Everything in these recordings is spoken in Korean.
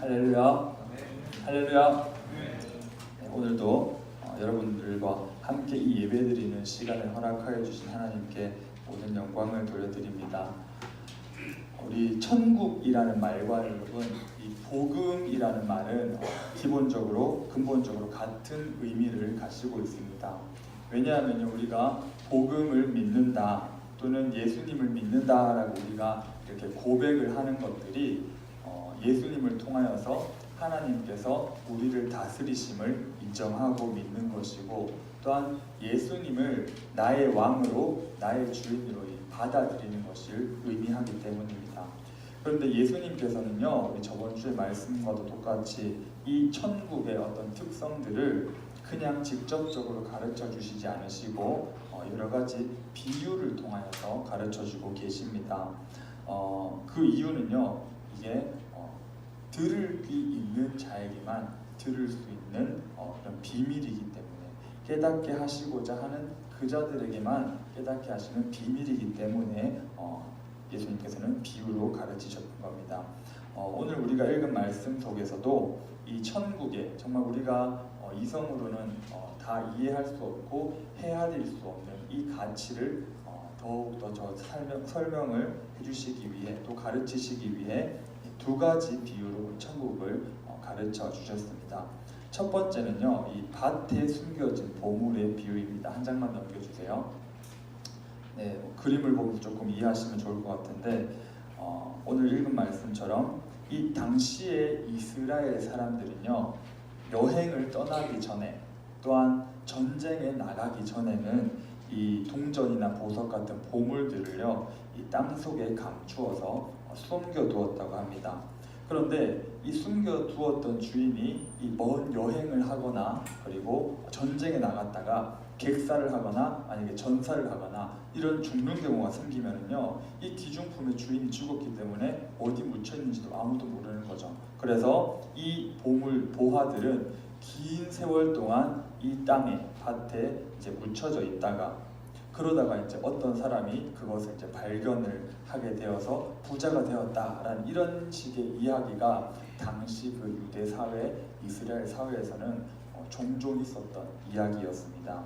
할렐루야. 할렐루야. 네, 오늘도 여러분들과 함께 이 예배드리는 시간을 허락하여 주신 하나님께 모든 영광을 돌려드립니다. 우리 천국이라는 말과 여러분, 이 복음이라는 말은 기본적으로 근본적으로 같은 의미를 가지고 있습니다. 왜냐하면 우리가 복음을 믿는다 또는 예수님을 믿는다라고 우리가 이렇게 고백을 하는 것들이 예수님을 통하여서 하나님께서 우리를 다스리심을 인정하고 믿는 것이고, 또한 예수님을 나의 왕으로 나의 주인으로 받아들이는 것을 의미하기 때문입니다. 그런데 예수님께서는요, 우리 저번 주의 말씀과도 똑같이 이 천국의 어떤 특성들을 그냥 직접적으로 가르쳐 주시지 않으시고 여러 가지 비유를 통하여서 가르쳐 주고 계십니다. 그 이유는요, 이게 들을 귀 있는 자에게만 들을 수 있는 그런 비밀이기 때문에, 깨닫게 하시고자 하는 그 자들에게만 깨닫게 하시는 비밀이기 때문에 예수님께서는 비유로 가르치셨던 겁니다. 오늘 우리가 읽은 말씀 속에서도 이 천국에 정말 우리가 이성으로는 다 이해할 수 없고 헤아릴 수 없는 이 가치를 더욱더 설명을 해주시기 위해, 또 가르치시기 위해 두 가지 비유로 천국을 가르쳐 주셨습니다. 첫 번째는요, 이 밭에 숨겨진 보물의 비유입니다. 한 장만 넘겨주세요. 네, 그림을 보면서 조금 이해하시면 좋을 것 같은데, 오늘 읽은 말씀처럼 이 당시의 이스라엘 사람들은요, 여행을 떠나기 전에, 또한 전쟁에 나가기 전에는 이 동전이나 보석 같은 보물들을요, 이 땅 속에 감추어서 숨겨두었다고 합니다. 그런데 이 숨겨두었던 주인이 이 먼 여행을 하거나 그리고 전쟁에 나갔다가 객사를 하거나 만약에 전사를 하거나 이런 죽는 경우가 생기면은요, 이 귀중품의 주인이 죽었기 때문에 어디 묻혀 있는지도 아무도 모르는 거죠. 그래서 이 보물 보화들은 긴 세월 동안 이 땅에 밭에 이제 묻혀져 있다가, 그러다가 이제 어떤 사람이 그것을 이제 발견을 하게 되어서 부자가 되었다라는 이런 식의 이야기가 당시 그 유대 사회, 이스라엘 사회에서는 종종 있었던 이야기였습니다.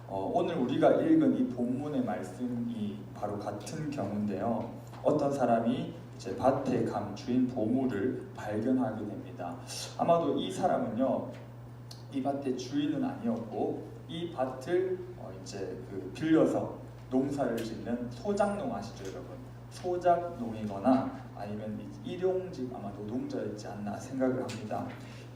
오늘 우리가 읽은 이 본문의 말씀이 바로 같은 경우인데요. 어떤 사람이 이제 밭에 감추인 보물을 발견하게 됩니다. 아마도 이 사람은요, 이 밭의 주인은 아니었고 이 밭을 이제 빌려서 농사를 짓는 소작농 아시죠, 여러분? 소작농이거나 아니면 일용직 아마 노동자였지 않나 생각을 합니다.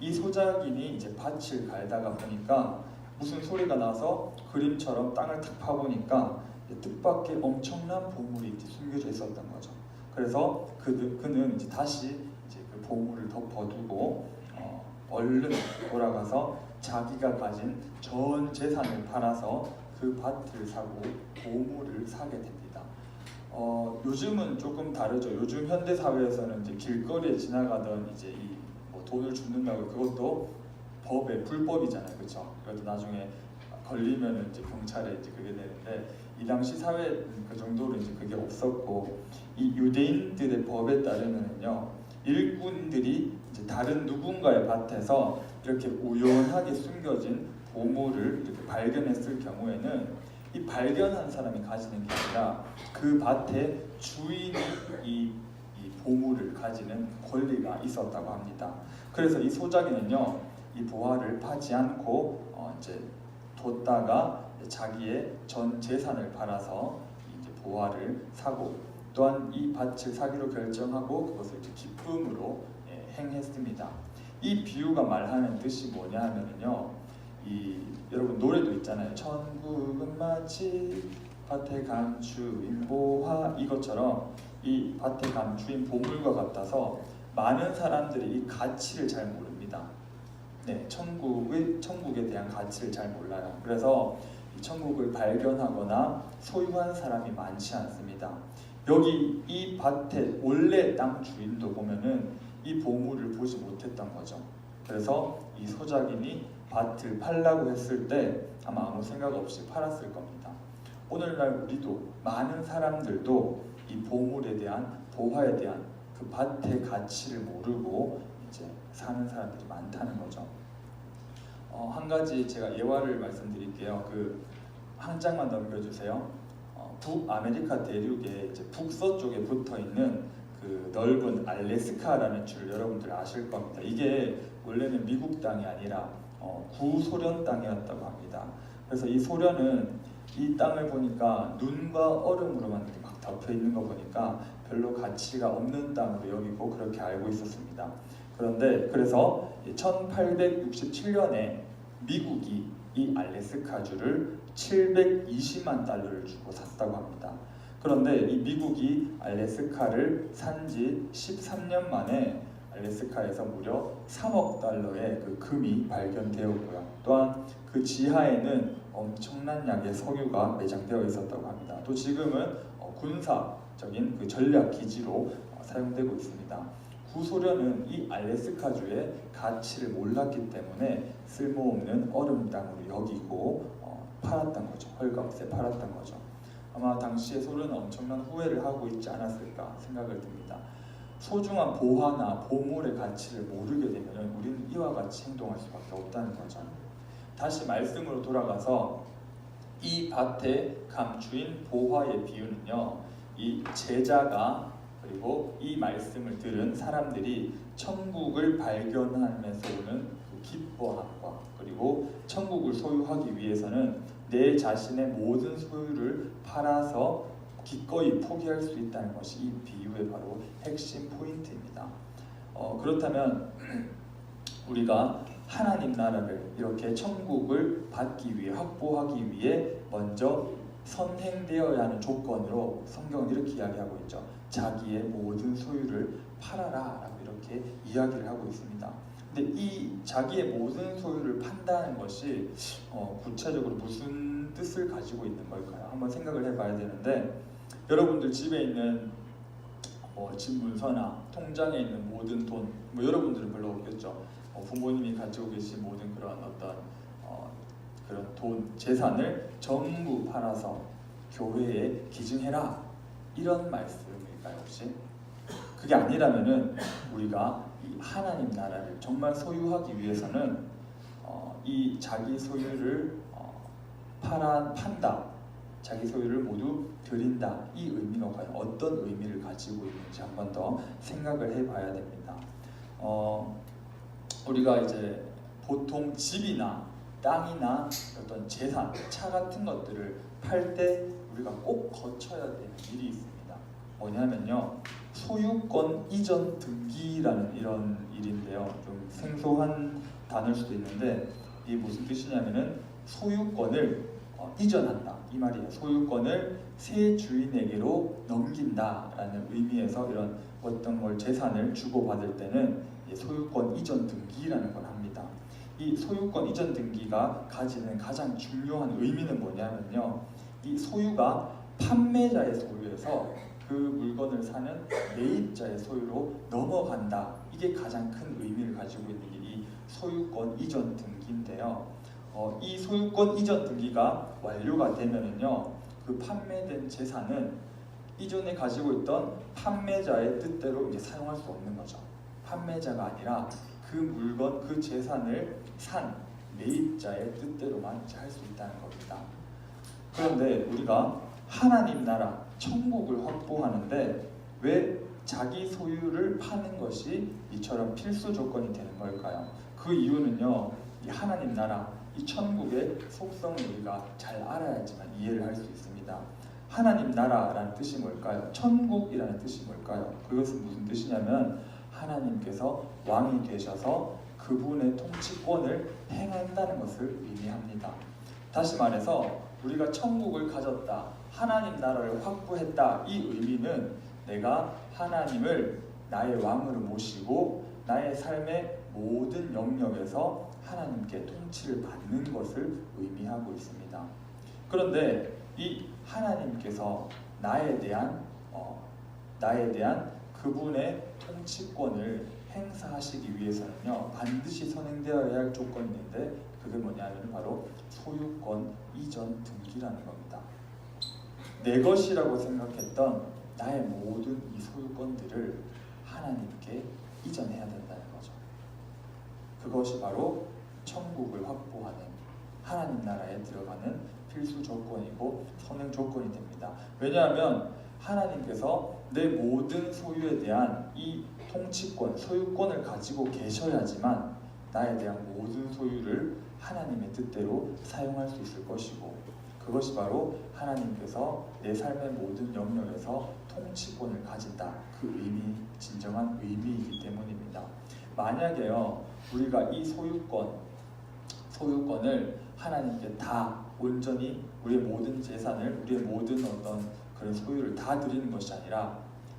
이 소작인이 이제 밭을 갈다가 보니까 무슨 소리가 나서 그림처럼 땅을 탁 파보니까 뜻밖의 엄청난 보물이 이제 숨겨져 있었던 거죠. 그래서 그는 이제 다시 이제 그 보물을 덮어두고 얼른 돌아가서 자기가 가진 전 재산을 팔아서 그 밭을 사고 보물을 사게 됩니다. 요즘은 조금 다르죠. 요즘 현대 사회에서는 이제 길거리에 지나가던 이제 뭐 돈을 줍는다고 그것도 법에 불법이잖아요, 그렇죠? 그래도 나중에 걸리면은 이제 경찰에 이제 그게 되는데, 이 당시 사회 그 정도로 이제 그게 없었고, 이 유대인들의 법에 따르면요, 일꾼들이 이제 다른 누군가의 밭에서 이렇게 우연하게 숨겨진 보물을 이렇게 발견했을 경우에는 이 발견한 사람이 가지는 게 아니라 그 밭의 주인이 이 보물을 가지는 권리가 있었다고 합니다. 그래서 이 소작이는요, 이 보화를 파지 않고 이제 뒀다가 자기의 전 재산을 팔아서 이제 보화를 사고, 또한 이 밭을 사기로 결정하고 그것을 이제 기쁨으로 행했습니다. 이 비유가 말하는 뜻이 뭐냐 하면은요, 여러분 노래도 있잖아요. 천국은 마치 밭에 감추인 보화, 이것처럼 이 밭에 감추인 보물과 같아서 많은 사람들이 이 가치를 잘 모릅니다. 네, 천국에 대한 가치를 잘 몰라요. 그래서 이 천국을 발견하거나 소유한 사람이 많지 않습니다. 여기 이 밭의 원래 땅 주인도 보면은 이 보물을 보지 못했던 거죠. 그래서 이 소작인이 밭을 팔라고 했을 때 아마 아무 생각 없이 팔았을 겁니다. 오늘날 우리도, 많은 사람들도 이 보물에 대한, 보화에 대한 그 밭의 가치를 모르고 이제 사는 사람들이 많다는 거죠. 한 가지 제가 예화를 말씀드릴게요. 한 장만 넘겨주세요. 북아메리카 대륙의 이제 북서쪽에 붙어 있는 그 넓은 알래스카라는 줄 여러분들 아실 겁니다. 이게 원래는 미국 땅이 아니라 구소련 땅이었다고 합니다. 그래서 이 소련은 이 땅을 보니까 눈과 얼음으로만 이렇게 막 덮여 있는 거 보니까 별로 가치가 없는 땅으로 여기고 그렇게 알고 있었습니다. 그런데 그래서 1867년에 미국이 이 알래스카주를 720만 달러를 주고 샀다고 합니다. 그런데 이 미국이 알래스카를 산지 13년 만에 알래스카에서 무려 3억 달러의 그 금이 발견되었고요. 또한 그 지하에는 엄청난 양의 석유가 매장되어 있었다고 합니다. 또 지금은 군사적인 그 전략 기지로 사용되고 있습니다. 구소련은 이 알래스카주의 가치를 몰랐기 때문에 쓸모없는 얼음 땅으로 여기고 팔았던 거죠. 헐값에 팔았던 거죠. 아마 당시에 소련은 엄청난 후회를 하고 있지 않았을까 생각을 듭니다. 소중한 보화나 보물의 가치를 모르게 되면 우리는 이와 같이 행동할 수밖에 없다는 거죠. 다시 말씀으로 돌아가서 이 밭의 감추인 보화의 비유는요, 이 제자가 그리고 이 말씀을 들은 사람들이 천국을 발견하면서 오는 그 기뻐함과 그리고 천국을 소유하기 위해서는 내 자신의 모든 소유를 팔아서 기꺼이 포기할 수 있다는 것이 이 비유의 바로 핵심 포인트입니다. 그렇다면 우리가 하나님 나라를 이렇게 천국을 받기 위해 확보하기 위해 먼저 선행되어야 하는 조건으로 성경은 이렇게 이야기하고 있죠. 자기의 모든 소유를 팔아라 라고 이렇게 이야기를 하고 있습니다. 근데 이 자기의 모든 소유를 판다는 것이 구체적으로 무슨 뜻을 가지고 있는 걸까요? 한번 생각을 해봐야 되는데, 여러분들 집에 있는 집 문서나 통장에 있는 모든 돈, 여러분들은 별로 없겠죠. 부모님이 가지고 계신 모든 그런 어떤 그런 돈, 재산을 전부 팔아서 교회에 기증해라, 이런 말씀일까요 혹시? 그게 아니라면은 우리가 이 하나님 나라를 정말 소유하기 위해서는 이 자기 소유를 판다, 자기 소유를 모두 드린다, 이 의미가 과연 어떤 의미를 가지고 있는지 한 번 더 생각을 해봐야 됩니다. 우리가 이제 보통 집이나 땅이나 어떤 재산, 차 같은 것들을 팔 때 우리가 꼭 거쳐야 되는 일이 있습니다. 뭐냐면요, 소유권 이전 등기라는 이런 일인데요. 좀 생소한 단어일 수도 있는데 이게 무슨 뜻이냐면은 소유권을 이전한다, 이 말이에요. 소유권을 새 주인에게로 넘긴다라는 의미에서 이런 어떤 걸 재산을 주고받을 때는 소유권 이전 등기라는 걸 합니다. 이 소유권 이전 등기가 가지는 가장 중요한 의미는 뭐냐면요, 이 소유가 판매자의 소유에서 그 물건을 사는 매입자의 소유로 넘어간다, 이게 가장 큰 의미를 가지고 있는 게 이 소유권 이전 등기인데요. 이 소유권 이전 등기가 완료가 되면은요, 그 판매된 재산은 이전에 가지고 있던 판매자의 뜻대로 이제 사용할 수 없는 거죠. 판매자가 아니라 그 물건, 그 재산을 산 매입자의 뜻대로만 할 수 있다는 겁니다. 그런데 우리가 하나님 나라, 천국을 확보하는데 왜 자기 소유를 파는 것이 이처럼 필수 조건이 되는 걸까요? 그 이유는요, 이 하나님 나라, 이 천국의 속성을 우리가 잘 알아야지만 이해를 할 수 있습니다. 하나님 나라라는 뜻이 뭘까요? 천국이라는 뜻이 뭘까요? 그것은 무슨 뜻이냐면 하나님께서 왕이 되셔서 그분의 통치권을 행한다는 것을 의미합니다. 다시 말해서 우리가 천국을 가졌다, 하나님 나라를 확보했다, 이 의미는 내가 하나님을 나의 왕으로 모시고 나의 삶의 모든 영역에서 하나님께 통치를 받는 것을 의미하고 있습니다. 그런데 이 하나님께서 나에 대한 그분의 통치권을 행사하시기 위해서는요, 반드시 선행되어야 할 조건이 있는데 그게 뭐냐면 바로 소유권 이전 등기라는 겁니다. 내 것이라고 생각했던 나의 모든 이 소유권들을 하나님께 이전해야 된다는 거죠. 그것이 바로 천국을 확보하는 하나님 나라에 들어가는 필수 조건이고 선행 조건이 됩니다. 왜냐하면 하나님께서 내 모든 소유에 대한 이 통치권, 소유권을 가지고 계셔야지만 나에 대한 모든 소유를 하나님의 뜻대로 사용할 수 있을 것이고, 그것이 바로 하나님께서 내 삶의 모든 영역에서 통치권을 가진다, 그 의미, 진정한 의미이기 때문입니다. 만약에요 우리가 이 소유권을 하나님께 다 온전히 우리의 모든 재산을, 우리의 모든 어떤 그런 소유를 다 드리는 것이 아니라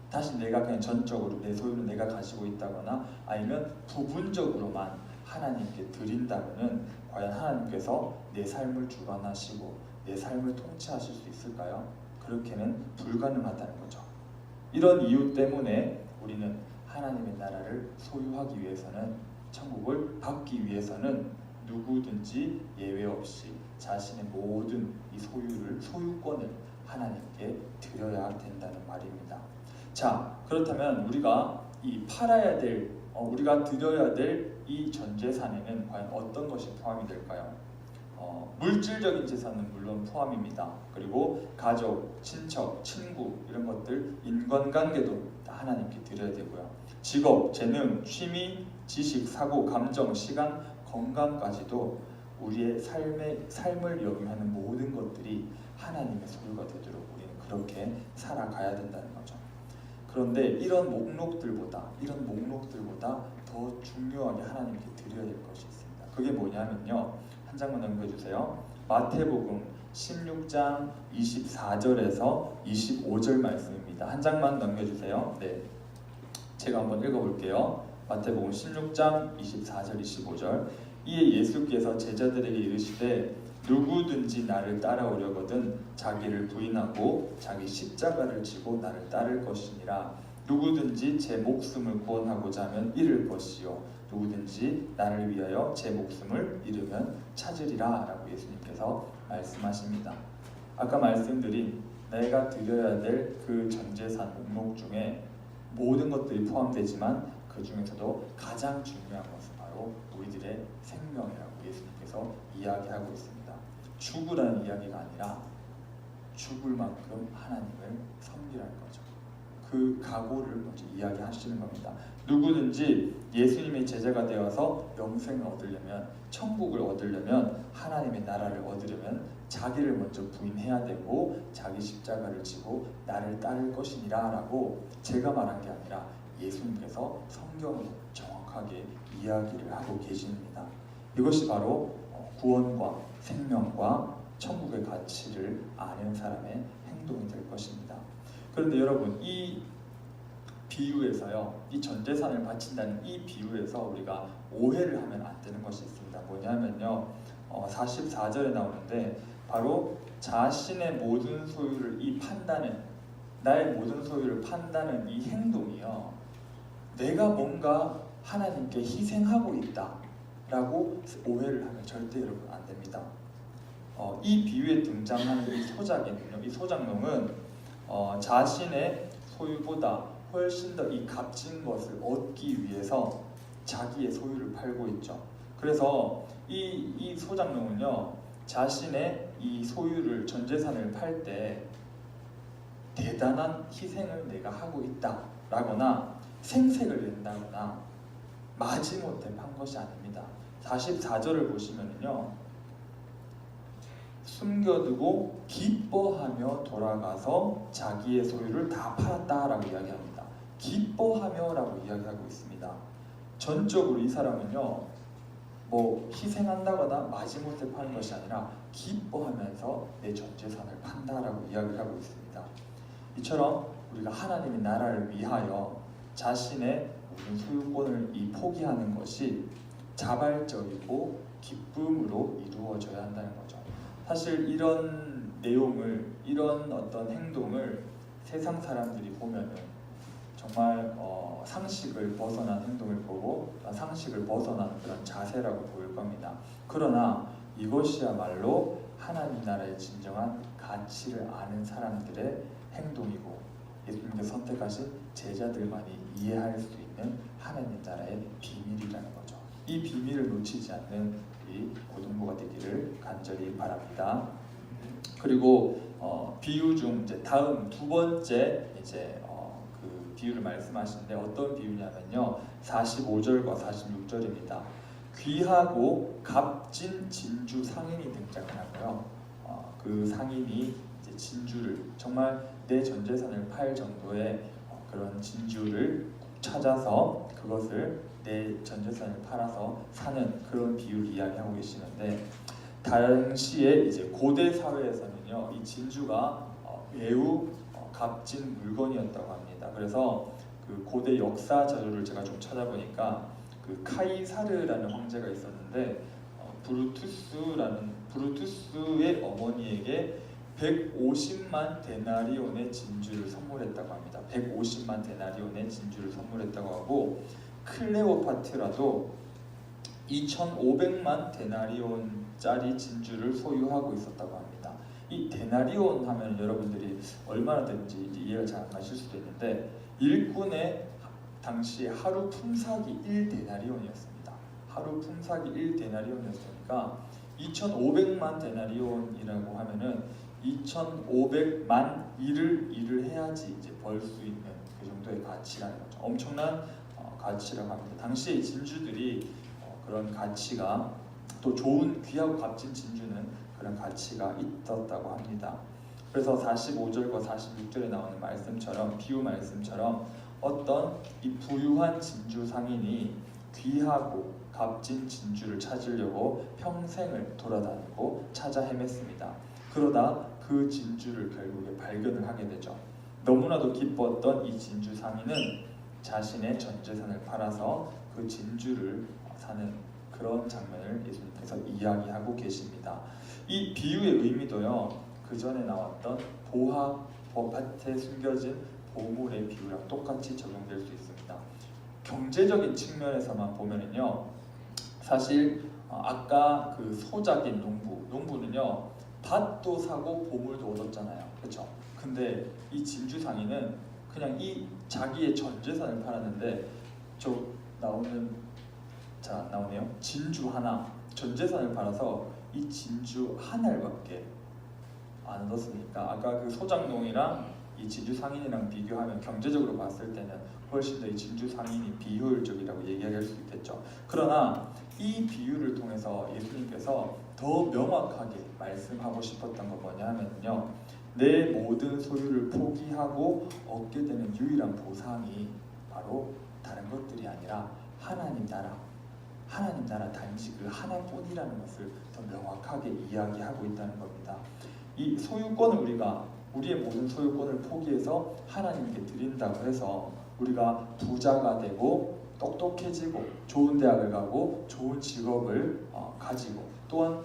다시 내가 그냥 전적으로 내 소유를 내가 가지고 있다거나 아니면 부분적으로만 하나님께 드린다면은 과연 하나님께서 내 삶을 주관하시고 내 삶을 통치하실 수 있을까요? 그렇게는 불가능하다는 거죠. 이런 이유 때문에 우리는 하나님의 나라를 소유하기 위해서는, 천국을 받기 위해서는 누구든지 예외 없이 자신의 모든 이 소유권을 하나님께 드려야 된다는 말입니다. 자, 그렇다면 우리가 이 팔아야 될, 우리가 드려야 될 이 전 재산에는 과연 어떤 것이 포함이 될까요? 물질적인 재산은 물론 포함입니다. 그리고 가족, 친척, 친구 이런 것들, 인간관계도 다 하나님께 드려야 되고요. 직업, 재능, 취미, 지식, 사고, 감정, 시간, 건강까지도 우리의 삶을 영위하는 모든 것들이 하나님의 소유가 되도록 우리는 그렇게 살아가야 된다는 거죠. 그런데 이런 목록들보다 더 중요하게 하나님께 드려야 될 것이 있습니다. 그게 뭐냐면요, 한 장만 넘겨주세요. 마태복음 16장 24절에서 25절 말씀입니다. 한 장만 넘겨주세요. 네, 제가 한번 읽어볼게요. 마태복음 16장 24절 25절. 이에 예수께서 제자들에게 이르시되 누구든지 나를 따라오려거든 자기를 부인하고 자기 십자가를 지고 나를 따를 것이니라. 누구든지 제 목숨을 구원하고자 하면 잃을 것이요 누구든지 나를 위하여 제 목숨을 잃으면 찾으리라 라고 예수님께서 말씀하십니다. 아까 말씀드린 내가 드려야 될 그 전재산 목록 중에 모든 것들이 포함되지만 그 중에서도 가장 중요한 것은 바로 우리들의 생명이라고 예수님께서 이야기하고 있습니다. 죽으라는 이야기가 아니라 죽을 만큼 하나님을 섬기라는 거죠. 그 각오를 먼저 이야기하시는 겁니다. 누구든지 예수님의 제자가 되어서 영생을 얻으려면, 천국을 얻으려면, 하나님의 나라를 얻으려면 자기를 먼저 부인해야 되고 자기 십자가를 지고 나를 따를 것이니라 라고 제가 말한 게 아니라 예수님께서 성경으로 정확하게 이야기를 하고 계십니다. 이것이 바로 구원과 생명과 천국의 가치를 아는 사람의 행동이 될 것입니다. 그런데 여러분, 이 비유에서요, 이 전재산을 바친다는 이 비유에서 우리가 오해를 하면 안 되는 것이 있습니다. 뭐냐면요, 44절에 나오는데 바로 자신의 모든 소유를 나의 모든 소유를 판다는 이 행동이요, 내가 뭔가 하나님께 희생하고 있다라고 오해를 하면 절대 여러분 안 됩니다. 이 비유에 등장하는 이 소장농은 자신의 소유보다 훨씬 더 이 값진 것을 얻기 위해서 자기의 소유를 팔고 있죠. 그래서 이 소장농은요, 자신의 이 소유를, 전재산을 팔 때 대단한 희생을 내가 하고 있다라거나 생색을 낸다거나 마지못해 판 것이 아닙니다. 44절을 보시면요, 숨겨두고 기뻐하며 돌아가서 자기의 소유를 다 팔았다라고 이야기합니다. 기뻐하며라고 이야기하고 있습니다. 전적으로 이 사람은요, 뭐 희생한다거나 마지못해 파는 것이 아니라 기뻐하면서 내 전재산을 판다라고 이야기하고 있습니다. 이처럼 우리가 하나님의 나라를 위하여 자신의 모든 소유권을 포기하는 것이 자발적이고 기쁨으로 이루어져야 한다는 거죠. 사실 이런 내용을, 이런 어떤 행동을 세상 사람들이 보면은 정말 상식을 벗어난 행동을 보고 상식을 벗어난 그런 자세라고 보일 겁니다. 그러나 이것이야말로 하나님 나라의 진정한 가치를 아는 사람들의 행동이고 예수님께서 선택하신 제자들만이 이해할 수 있는 하나님 나라의 비밀이라는 거죠. 이 비밀을 놓치지 않는 이 고등부가 되기를 간절히 바랍니다. 그리고 비유 중 이제 다음 두 번째 이제 그 비유를 말씀하시는데 어떤 비유냐면요, 45절과 46절입니다. 귀하고 값진 진주 상인이 등장을 하고요. 그 상인이 이제 진주를 정말 내 전 재산을 팔 정도의 그런 진주를 찾아서 그것을 내 전 재산을 팔아서 사는 그런 비유를 이야기하고 계시는데, 당시에 이제 고대 사회에서는요, 이 진주가 매우 값진 물건이었다고 합니다. 그래서 그 고대 역사 자료를 제가 좀 찾아보니까 그 카이사르라는 황제가 있었는데 브루투스의 어머니에게 150만 데나리온의 진주를 선물했다고 합니다. 150만 데나리온의 진주를 선물했다고 하고, 클레오파트라도 2,500만 데나리온짜리 진주를 소유하고 있었다고 합니다. 이 데나리온 하면 여러분들이 얼마나 되는지 이해가 잘 안 가실 수도 있는데, 일꾼의 당시 하루 품삯이 1데나리온이었습니다. 하루 품삯이 1데나리온이었으니까 2,500만 데나리온이라고 하면은 2,500만 일을 해야지 이제 벌 수 있는 그 정도의 가치라는 거죠. 엄청난 가치라고 합니다. 당시의 진주들이 그런 가치가, 또 좋은 귀하고 값진 진주는 그런 가치가 있었다고 합니다. 그래서 45절과 46절에 나오는 말씀처럼, 비유 말씀처럼 어떤 이 부유한 진주 상인이 귀하고 값진 진주를 찾으려고 평생을 돌아다니고 찾아 헤맸습니다. 그러다 그 진주를 결국에 발견을 하게 되죠. 너무나도 기뻤던 이 진주 상인은 자신의 전 재산을 팔아서 그 진주를 사는 그런 장면을 예수님께서 이야기하고 계십니다. 이 비유의 의미도요, 그 전에 나왔던 밭에 숨겨진 보물의 비유랑 똑같이 적용될 수 있습니다. 경제적인 측면에서만 보면은요, 사실 아까 그 소작인 농부는요, 밭도 사고 보물도 얻었잖아요, 그렇죠? 근데 이 진주 상인은 그냥 이 자기의 전 재산을 팔았는데, 나오네요. 진주 하나, 전 재산을 팔아서 이 진주 하나밖에 안 얻었으니까, 아까 그 소작농이랑 이 진주 상인이랑 비교하면 경제적으로 봤을 때는 훨씬 더 이 진주 상인이 비효율적이라고 얘기할 수 있겠죠. 그러나 이 비유를 통해서 예수님께서 더 명확하게 말씀하고 싶었던 건 뭐냐 하면요, 내 모든 소유를 포기하고 얻게 되는 유일한 보상이 바로 다른 것들이 아니라 하나님 나라 단지 그 하나뿐이라는 것을 더 명확하게 이야기하고 있다는 겁니다. 이 소유권을 우리의 모든 소유권을 포기해서 하나님께 드린다고 해서 우리가 부자가 되고 똑똑해지고 좋은 대학을 가고 좋은 직업을 가지고 또한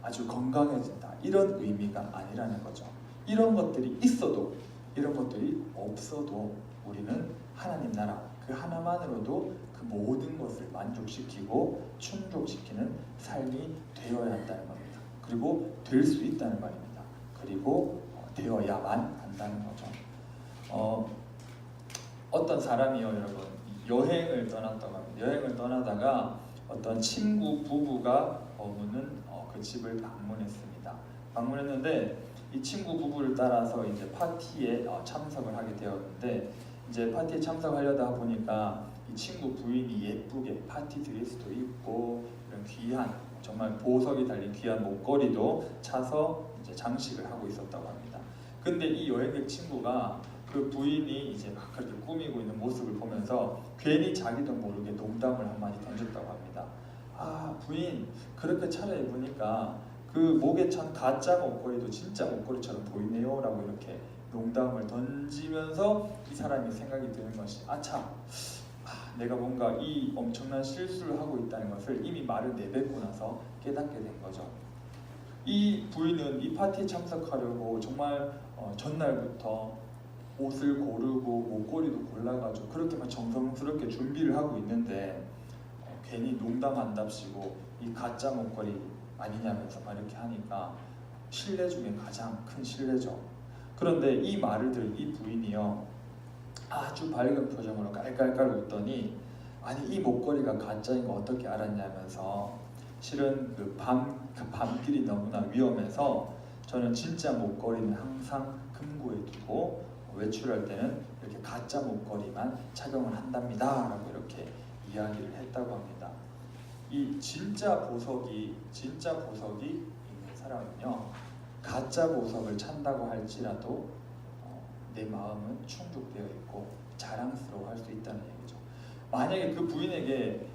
아주 건강해진다, 이런 의미가 아니라는 거죠. 이런 것들이 있어도 이런 것들이 없어도 우리는 하나님 나라 그 하나만으로도 그 모든 것을 만족시키고 충족시키는 삶이 되어야 한다는 겁니다. 그리고 될 수 있다는 말입니다. 그리고 되어야만 한다는 거죠. 어떤 사람이요, 여러분, 여행을 떠났다고 합니다. 여행을 떠나다가 어떤 친구 부부가 머무는 그 집을 방문했는데 이 친구 부부를 따라서 이제 파티에 참석을 하게 되었는데, 이제 파티에 참석하려다 보니까 이 친구 부인이 예쁘게 파티 드레스도 입고 이런 귀한, 정말 보석이 달린 귀한 목걸이도 차서 이제 장식을 하고 있었다고 합니다. 근데 이 여행객 친구가 그 부인이 이제 막 그렇게 꾸미고 있는 모습을 보면서 괜히 자기도 모르게 농담을 한마디 던졌다고 합니다. 아, 부인, 그렇게 차려입으니까 그 목에 찬 가짜 목걸이도 진짜 목걸이처럼 보이네요 라고 이렇게 농담을 던지면서 이 사람이 생각이 드는 것이, 내가 뭔가 이 엄청난 실수를 하고 있다는 것을 이미 말을 내뱉고 나서 깨닫게 된 거죠. 이 부인은 이 파티에 참석하려고 정말 전날부터 옷을 고르고 목걸이도 골라가지고 그렇게 막 정성스럽게 준비를 하고 있는데 괜히 농담한답시고 이 가짜 목걸이 아니냐면서 막 이렇게 하니까 신뢰 중에 가장 큰 신뢰죠. 그런데 이 말을 들은 이 부인이요, 아주 밝은 표정으로 깔깔깔 웃더니 아니 이 목걸이가 가짜인 거 어떻게 알았냐면서 실은 그 밤길이 너무나 위험해서 저는 진짜 목걸이는 항상 금고에 두고 외출할 때는 이렇게 가짜 목걸이만 착용을 한답니다 라고 이렇게 이야기를 했다고 합니다. 이 진짜 보석이 있는 사람은요, 가짜 보석을 찬다고 할지라도 내 마음은 충족되어 있고 자랑스러워할 수 있다는 얘기죠. 만약에 그 부인에게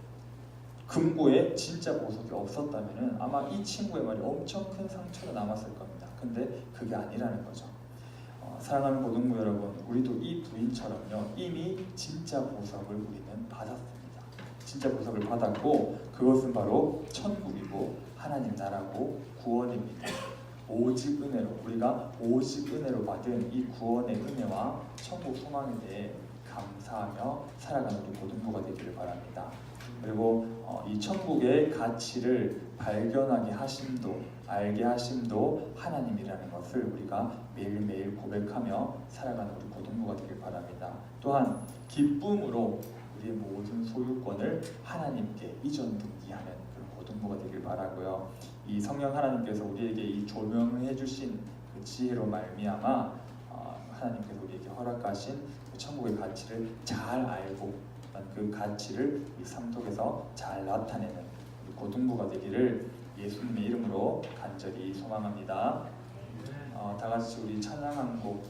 금고에 진짜 보석이 없었다면 아마 이 친구의 말이 엄청 큰 상처가 남았을 겁니다. 근데 그게 아니라는 거죠. 사랑하는 고등부 여러분, 우리도 이 부인처럼요, 이미 진짜 보석을 우리는 받았습니다. 진짜 보석을 받았고 그것은 바로 천국이고 하나님 나라고 구원입니다. 오직 은혜로, 우리가 오직 은혜로 받은 이 구원의 은혜와 천국 소망에 대해 감사하며 살아가는 우리 고등부가 되기를 바랍니다. 그리고 이 천국의 가치를 발견하게 하심도, 알게 하심도 하나님이라는 것을 우리가 매일매일 고백하며 살아가는 우리 고등부가 되길 바랍니다. 또한 기쁨으로 우리의 모든 소유권을 하나님께 이전 등기하는 그런 고등부가 되길 바라고요. 이 성령 하나님께서 우리에게 이 조명을 해주신 그 지혜로 말미암아 하나님께서 우리에게 허락하신 그 천국의 가치를 잘 알고 그 가치를 이 삶 속에서 잘 나타내는 고등부가 되기를 예수님의 이름으로 간절히 소망합니다. 다 같이 우리 찬양 한 곡